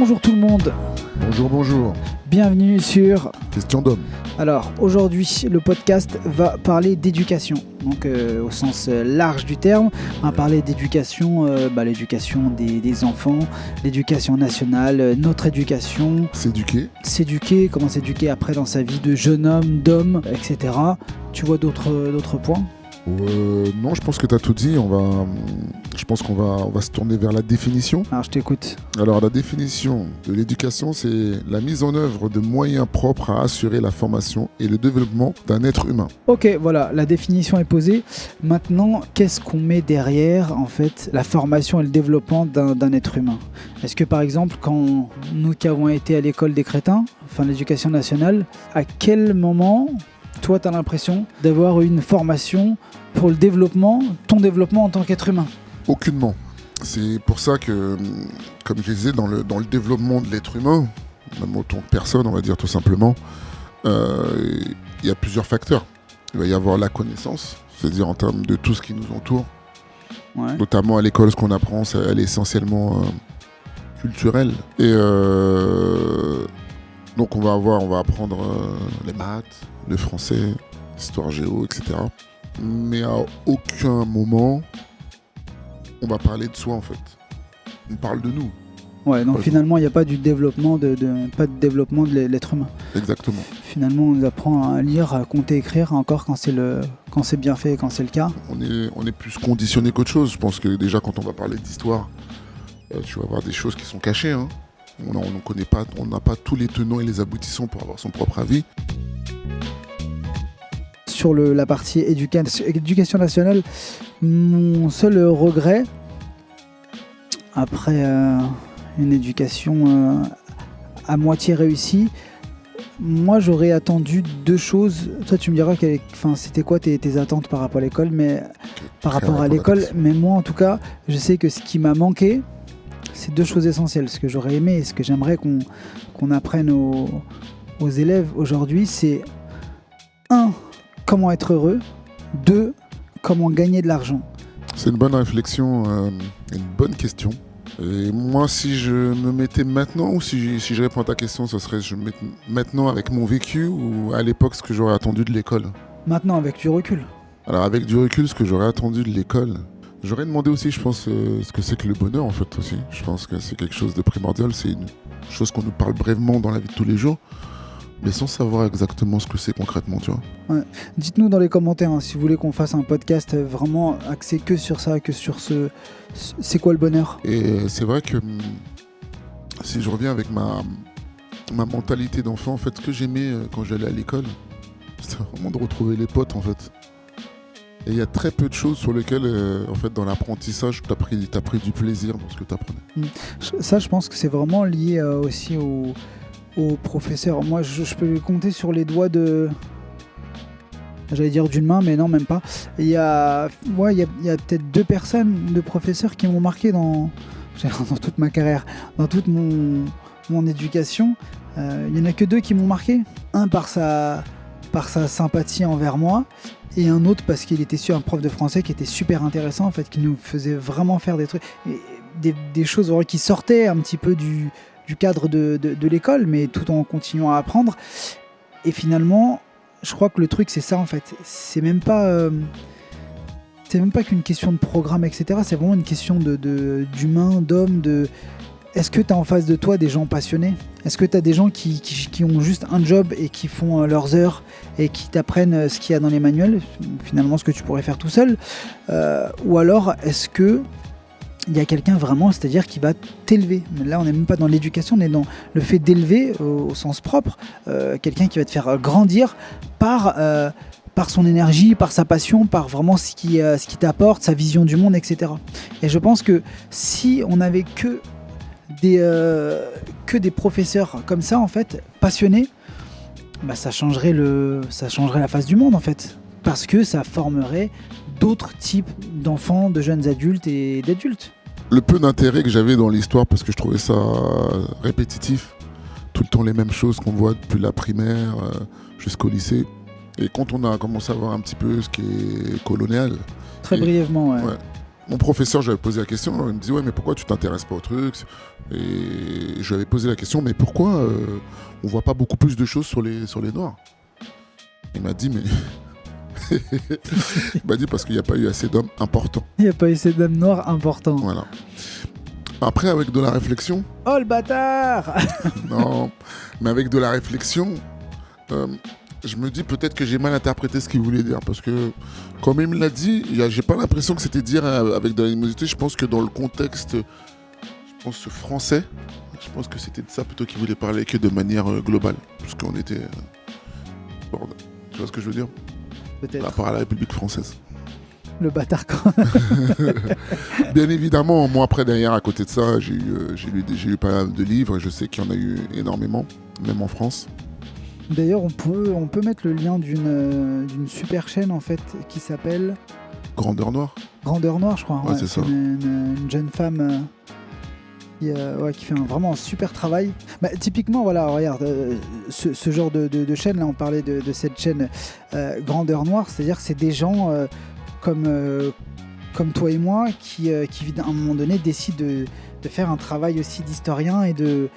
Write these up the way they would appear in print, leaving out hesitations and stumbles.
Bonjour tout le monde. Bonjour. Bienvenue sur Question d'homme. Alors aujourd'hui le podcast va parler d'éducation, donc au sens large du terme. On va parler d'éducation, l'éducation des enfants, l'éducation nationale, notre éducation. S'éduquer, comment s'éduquer après dans sa vie de jeune homme, d'homme, etc. Tu vois d'autres points ? Non, je pense que tu as tout dit. Je pense qu'on va se tourner vers la définition. Alors je t'écoute. Alors la définition de l'éducation, c'est la mise en œuvre de moyens propres à assurer la formation et le développement d'un être humain. Ok, voilà, la définition est posée. Maintenant, qu'est-ce qu'on met derrière, en fait, la formation et le développement d'un être humain ? Est-ce que, par exemple, quand nous qui avons été à l'école des crétins, enfin l'éducation nationale, à quel moment, toi, tu as l'impression d'avoir une formation pour le développement, ton développement en tant qu'être humain ? Aucunement. C'est pour ça que, comme je disais, dans le développement de l'être humain, même en tant que personne, on va dire tout simplement, il y a plusieurs facteurs. Il va y avoir la connaissance, c'est-à-dire en termes de tout ce qui nous entoure. Ouais. Notamment à l'école, ce qu'on apprend, elle est essentiellement culturelle. Et donc on va apprendre les maths, le français, l'histoire géo, etc. Mais à aucun moment, on va parler de soi en fait. On parle de nous. Ouais, donc finalement, il n'y a pas du développement pas de développement de l'être humain. Exactement. Finalement, on nous apprend à lire, à compter, écrire, encore quand c'est bien fait et quand c'est le cas. On est plus conditionné qu'autre chose. Je pense que déjà, quand on va parler d'histoire, tu vas voir des choses qui sont cachées. Hein. On n'a pas tous les tenants et les aboutissants pour avoir son propre avis. Sur la partie éducation nationale, mon seul regret, après une éducation à moitié réussie, moi j'aurais attendu deux choses. Toi tu me diras c'était quoi tes attentes par rapport à l'école, mais moi en tout cas, je sais que ce qui m'a manqué, c'est deux choses essentielles. Ce que j'aurais aimé et ce que j'aimerais qu'on apprenne aux élèves aujourd'hui, c'est 1. Comment être heureux, 2. Comment gagner de l'argent. C'est une bonne réflexion, une bonne question. Et moi, si je me mettais maintenant, ou si je réponds à ta question, ce serait je me mets maintenant avec mon vécu ou à l'époque ce que j'aurais attendu de l'école. Maintenant, avec du recul. Alors avec du recul, ce que j'aurais attendu de l'école, j'aurais demandé aussi, je pense, ce que c'est que le bonheur en fait aussi. Je pense que c'est quelque chose de primordial, c'est une chose qu'on nous parle brièvement dans la vie de tous les jours, mais sans savoir exactement ce que c'est concrètement, tu vois. Ouais. Dites-nous dans les commentaires si vous voulez qu'on fasse un podcast vraiment axé que sur ça, que sur c'est quoi le bonheur. Et c'est vrai que si je reviens avec ma mentalité d'enfant, en fait, ce que j'aimais quand j'allais à l'école, c'était vraiment de retrouver les potes, en fait. Et il y a très peu de choses sur lesquelles, en fait, dans l'apprentissage, t'as pris du plaisir dans ce que t'apprenais. Ça, je pense que c'est vraiment lié aussi aux professeurs. Moi, je peux compter sur les doigts j'allais dire d'une main, mais non, même pas. Il y a peut-être 2 personnes, 2 professeurs qui m'ont marqué dans toute ma carrière, dans toute mon éducation. Il n'y en a que 2 qui m'ont marqué. Un par sa sympathie envers moi, et un autre parce qu'il était un prof de français qui était super intéressant, en fait, qui nous faisait vraiment faire des trucs, des choses qui sortaient un petit peu du cadre de l'école, mais tout en continuant à apprendre. Et finalement, je crois que le truc, c'est ça, en fait. C'est même pas qu'une question de programme, etc. C'est vraiment une question d'humain, d'homme, Est-ce que tu as en face de toi des gens passionnés ? Est-ce que tu as des gens qui ont juste un job et qui font leurs heures et qui t'apprennent ce qu'il y a dans les manuels, finalement ce que tu pourrais faire tout seul ? Ou alors, est-ce que il y a quelqu'un vraiment, c'est-à-dire qui va t'élever. Mais là, on n'est même pas dans l'éducation, on est dans le fait d'élever au sens propre. Quelqu'un qui va te faire grandir par son énergie, par sa passion, par vraiment ce qui t'apporte, sa vision du monde, etc. Et je pense que si on n'avait que des professeurs comme ça, en fait, passionnés, ça changerait la face du monde, en fait. Parce que ça formerait d'autres types d'enfants, de jeunes adultes et d'adultes. Le peu d'intérêt que j'avais dans l'histoire, parce que je trouvais ça répétitif, tout le temps les mêmes choses qu'on voit depuis la primaire jusqu'au lycée. Et quand on a commencé à voir un petit peu ce qui est colonial... Très brièvement, ouais. mon professeur, j'avais posé la question, il me dit ouais mais pourquoi tu t'intéresses pas au truc? Et je lui avais posé la question mais pourquoi on voit pas beaucoup plus de choses sur les noirs? Il m'a dit mais il m'a dit parce qu'il n'y a pas eu assez d'hommes importants. Il n'y a pas eu assez d'hommes noirs importants. Voilà. Après avec de la réflexion. Oh le bâtard. Non, mais avec de la réflexion, je me dis peut-être que j'ai mal interprété ce qu'il voulait dire parce que comme il me l'a dit, j'ai pas l'impression que c'était dire avec de l'animosité. Je pense que dans le contexte, français, je pense que c'était de ça plutôt qu'il voulait parler que de manière globale, parce qu'on était tu vois ce que je veux dire? Peut-être. Par rapport à la République française. Le bâtard quand même. Bien évidemment, moi après derrière, à côté de ça, j'ai lu pas mal de livres, je sais qu'il y en a eu énormément, même en France. D'ailleurs, on peut mettre le lien d'une super chaîne en fait qui s'appelle Grandeur Noire. Grandeur Noire, je crois. Ouais, c'est ça. Une jeune femme qui fait vraiment un super travail. Bah, typiquement, voilà, regarde, ce genre de chaîne, là, on parlait de cette chaîne Grandeur Noire, c'est-à-dire que c'est des gens comme toi et moi qui à un moment donné décident de faire un travail aussi d'historien et de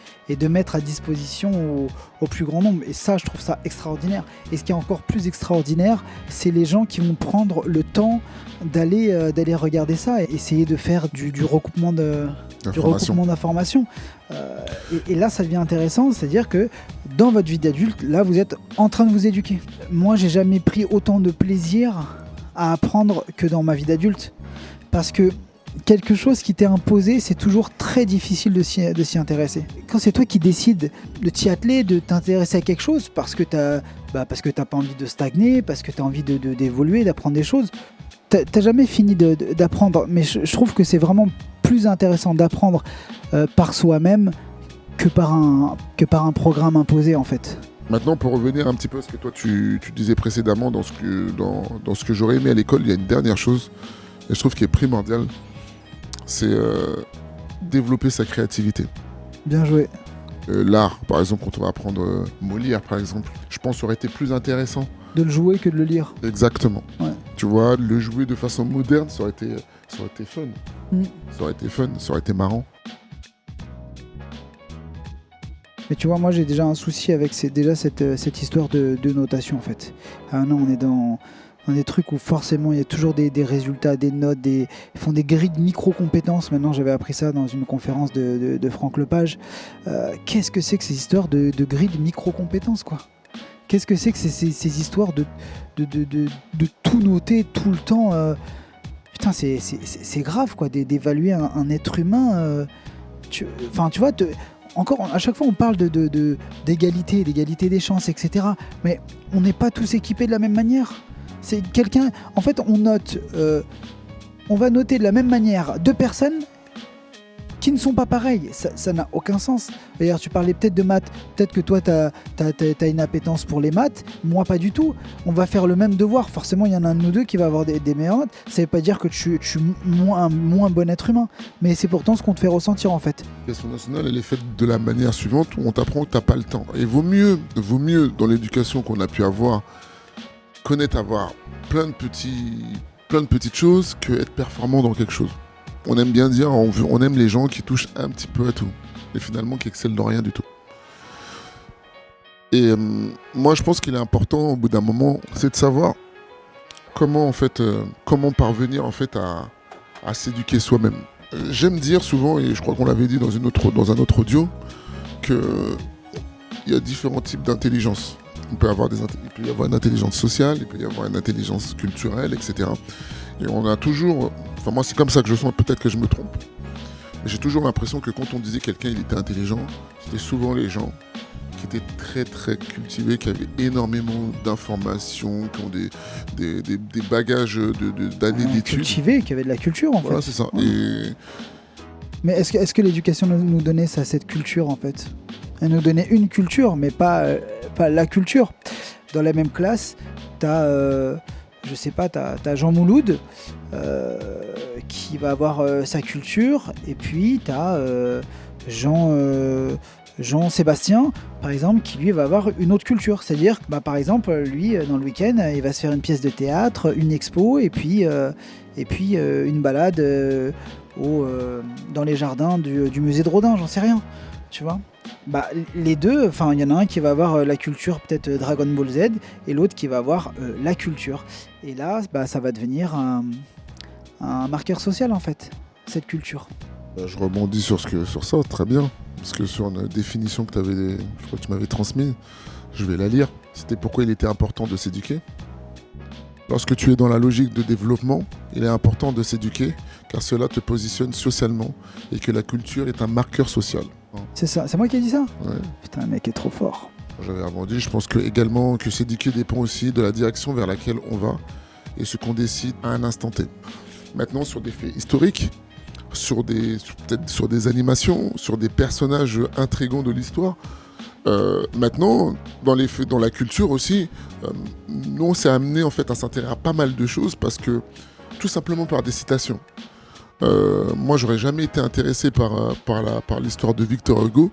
mettre à disposition au plus grand nombre. Et ça, je trouve ça extraordinaire. Et ce qui est encore plus extraordinaire, c'est les gens qui vont prendre le temps d'aller regarder ça et essayer de faire du recoupement d'informations. Et là, ça devient intéressant, c'est-à-dire que dans votre vie d'adulte, là, vous êtes en train de vous éduquer. Moi, j'ai jamais pris autant de plaisir à apprendre que dans ma vie d'adulte. Parce que quelque chose qui t'est imposé, c'est toujours très difficile de s'y intéresser. Quand c'est toi qui décides de t'y atteler, de t'intéresser à quelque chose, parce que t'as pas envie de stagner, parce que t'as envie d'évoluer, d'apprendre des choses, t'as jamais fini d'apprendre. Mais je trouve que c'est vraiment plus intéressant d'apprendre par soi-même que par un programme imposé en fait. Maintenant, pour revenir un petit peu à ce que toi tu disais précédemment dans ce que j'aurais aimé à l'école, il y a une dernière chose, et je trouve qui est primordiale, c'est développer sa créativité. Bien joué. L'art, par exemple, quand on va apprendre Molière, par exemple, je pense que ça aurait été plus intéressant. De le jouer que de le lire. Exactement. Ouais. Tu vois, le jouer de façon moderne, ça aurait été fun. Ça aurait été fun, ça aurait été marrant. Mais tu vois, moi j'ai déjà un souci avec cette histoire de notation en fait. Ah non, on est dans des trucs où forcément il y a toujours des résultats, des notes, ils font des grilles de micro-compétences. Maintenant, j'avais appris ça dans une conférence de Franck Lepage. Qu'est-ce que c'est que ces histoires de grilles de micro-compétences, quoi? Qu'est-ce que c'est que ces histoires de tout noter tout le temps Putain, c'est grave, quoi, d'évaluer un être humain. Tu vois, encore, à chaque fois, on parle d'égalité des chances, etc. Mais on n'est pas tous équipés de la même manière. C'est quelqu'un. En fait, on va noter de la même manière deux personnes qui ne sont pas pareilles. Ça n'a aucun sens. D'ailleurs, tu parlais peut-être de maths. Peut-être que toi, t'as une appétence pour les maths. Moi, pas du tout. On va faire le même devoir. Forcément, il y en a un de nous deux qui va avoir des meilleures notes. Ça ne veut pas dire que je suis un moins bon être humain. Mais c'est pourtant ce qu'on te fait ressentir, en fait. L'éducation nationale, elle est faite de la manière suivante où on t'apprend que tu n'as pas le temps. Et vaut mieux dans l'éducation qu'on a pu avoir, avoir plein de petites choses que être performant dans quelque chose. On aime bien dire, on aime les gens qui touchent un petit peu à tout et finalement qui excellent dans rien du tout. Et moi, je pense qu'il est important au bout d'un moment, c'est de savoir comment parvenir en fait à s'éduquer soi-même. J'aime dire souvent, et je crois qu'on l'avait dit dans un autre audio, qu'il y a différents types d'intelligence. Il peut y avoir une intelligence sociale, il peut y avoir une intelligence culturelle, etc. Et on a toujours... Enfin, moi, c'est comme ça que je sens, peut-être que je me trompe. Mais j'ai toujours l'impression que quand on disait quelqu'un il était intelligent, c'était souvent les gens qui étaient très très cultivés, qui avaient énormément d'informations, qui ont des bagages d'années d'études. Cultivés, qui avaient de la culture en fait. Voilà, c'est ça. Ouais. Mais est-ce que l'éducation nous donnait cette culture en fait? Elle nous donnait une culture, mais pas la culture. Dans la même classe, t'as Jean Mouloud qui va avoir sa culture, et puis t'as Jean Jean-Sébastien, par exemple, qui lui va avoir une autre culture. C'est-à-dire que, par exemple, lui, dans le week-end, il va se faire une pièce de théâtre, une expo, et puis une balade dans les jardins du musée de Rodin, j'en sais rien. Tu vois, les deux, il y en a un qui va avoir la culture peut-être Dragon Ball Z et l'autre qui va avoir la culture. Et là, ça va devenir un marqueur social en fait, cette culture. Je rebondis sur ça, très bien. Parce que sur une définition je crois que tu m'avais transmise, je vais la lire. C'était pourquoi il était important de s'éduquer. Lorsque tu es dans la logique de développement, il est important de s'éduquer car cela te positionne socialement et que la culture est un marqueur social. C'est ça, c'est moi qui ai dit ça ? Ouais. Putain, le mec est trop fort. J'avais rebondi, je pense également que s'éduquer dépend aussi de la direction vers laquelle on va et ce qu'on décide à un instant T. Maintenant, sur des faits historiques, peut-être sur des animations, sur des personnages intrigants de l'histoire, maintenant, dans la culture aussi, nous on s'est amené en fait à s'intéresser à pas mal de choses parce que tout simplement par des citations. Moi, j'aurais jamais été intéressé par l'histoire de Victor Hugo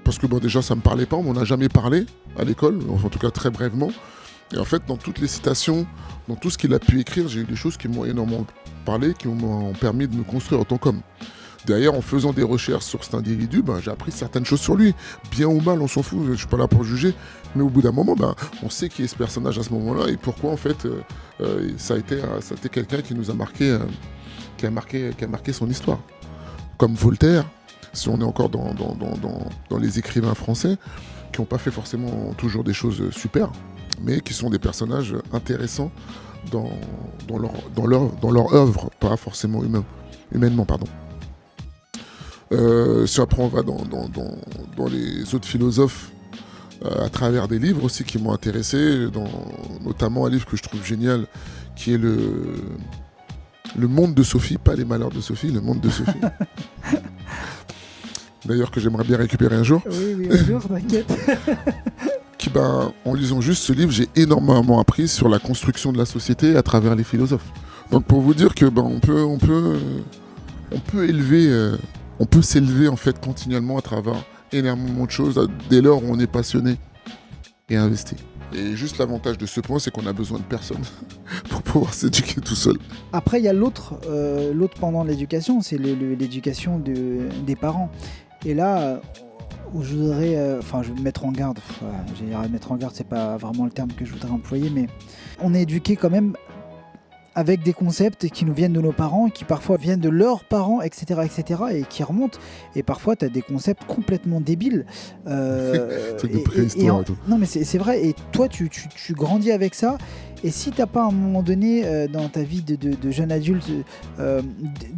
parce que déjà ça me parlait pas, on m'en a jamais parlé à l'école, en tout cas très brièvement. Et en fait, dans toutes les citations, dans tout ce qu'il a pu écrire, j'ai eu des choses qui m'ont énormément parlé, qui m'ont permis de me construire en tant qu'homme. D'ailleurs, en faisant des recherches sur cet individu, j'ai appris certaines choses sur lui. Bien ou mal, on s'en fout, je ne suis pas là pour juger. Mais au bout d'un moment, on sait qui est ce personnage à ce moment-là et pourquoi, en fait, ça a été quelqu'un qui nous a marqué, qui a marqué son histoire. Comme Voltaire, si on est encore dans les écrivains français, qui n'ont pas fait forcément toujours des choses super, mais qui sont des personnages intéressants dans leur œuvre, pas forcément humainement, pardon. Si après on va dans les autres philosophes, à travers des livres aussi qui m'ont intéressé, notamment un livre que je trouve génial, qui est le Monde de Sophie, pas les Malheurs de Sophie, le Monde de Sophie. D'ailleurs que j'aimerais bien récupérer un jour. Oui, un jour, t'inquiète. En lisant juste ce livre, j'ai énormément appris sur la construction de la société à travers les philosophes. Donc pour vous dire que on peut s'élever en fait continuellement à travers énormément de choses dès lors où on est passionné et investi. Et juste l'avantage de ce point, c'est qu'on a besoin de personne pour pouvoir s'éduquer tout seul. Après, il y a l'autre pendant de l'éducation, c'est l'éducation des parents. Et là, où je voudrais, je vais me mettre en garde. Mettre en garde, c'est pas vraiment le terme que je voudrais employer, mais on est éduqué quand même avec des concepts qui nous viennent de nos parents, qui parfois viennent de leurs parents, etc., et qui remontent. Et parfois, tu as des concepts complètement débiles. Truc de préhistoire et tout. Non, mais c'est vrai. Et toi, tu grandis avec ça. Et si tu n'as pas à un moment donné, dans ta vie de jeune adulte,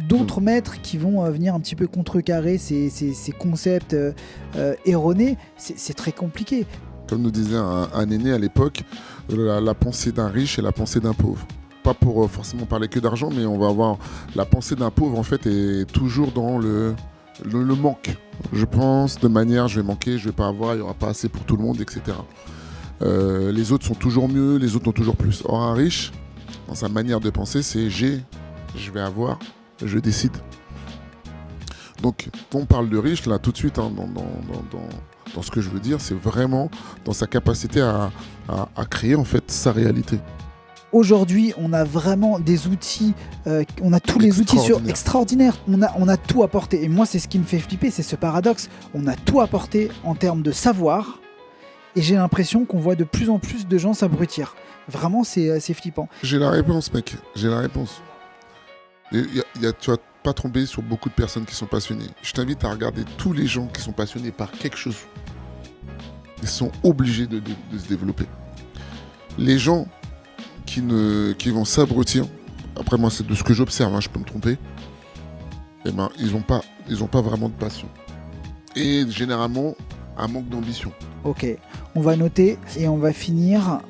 d'autres maîtres qui vont venir un petit peu contrecarrer ces concepts erronés, c'est très compliqué. Comme nous disait un aîné à l'époque, la pensée d'un riche et la pensée d'un pauvre. Pas pour forcément parler que d'argent, mais on va avoir la pensée d'un pauvre en fait est toujours dans le manque. Je pense de manière, je vais manquer, je vais pas avoir, il y aura pas assez pour tout le monde, etc. Les autres sont toujours mieux, les autres ont toujours plus. Or un riche, dans sa manière de penser, c'est je vais avoir, je décide. Donc quand on parle de riche, là tout de suite, dans ce que je veux dire, c'est vraiment dans sa capacité à créer en fait sa réalité. Aujourd'hui, on a vraiment des outils, on a tous les outils extraordinaires. On a tout apporté. Et moi, c'est ce qui me fait flipper, c'est ce paradoxe. On a tout apporté en termes de savoir. Et j'ai l'impression qu'on voit de plus en plus de gens s'abrutir. Vraiment, c'est flippant. J'ai la réponse, mec. J'ai la réponse. Tu vas pas tomber sur beaucoup de personnes qui sont passionnées. Je t'invite à regarder tous les gens qui sont passionnés par quelque chose. Ils sont obligés de se développer. Les gens qui vont s'abrutir, après moi c'est de ce que j'observe, je peux me tromper, ils ont pas vraiment de passion. Et généralement, un manque d'ambition. Ok, on va noter et on va finir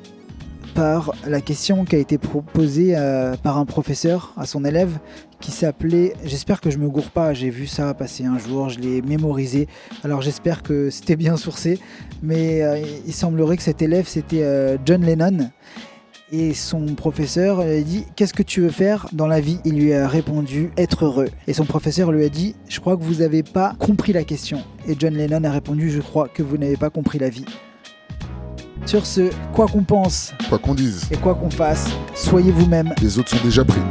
par la question qui a été proposée par un professeur à son élève qui s'appelait, j'espère que je me gourre pas, j'ai vu ça passer un jour, je l'ai mémorisé, alors j'espère que c'était bien sourcé, mais il semblerait que cet élève c'était John Lennon. Et son professeur lui a dit « Qu'est-ce que tu veux faire dans la vie ?» Il lui a répondu « Être heureux ». Et son professeur lui a dit « Je crois que vous n'avez pas compris la question ». Et John Lennon a répondu « Je crois que vous n'avez pas compris la vie ». Sur ce, quoi qu'on pense, Quoi qu'on dise, et quoi qu'on fasse, soyez vous-même. les autres sont déjà pris.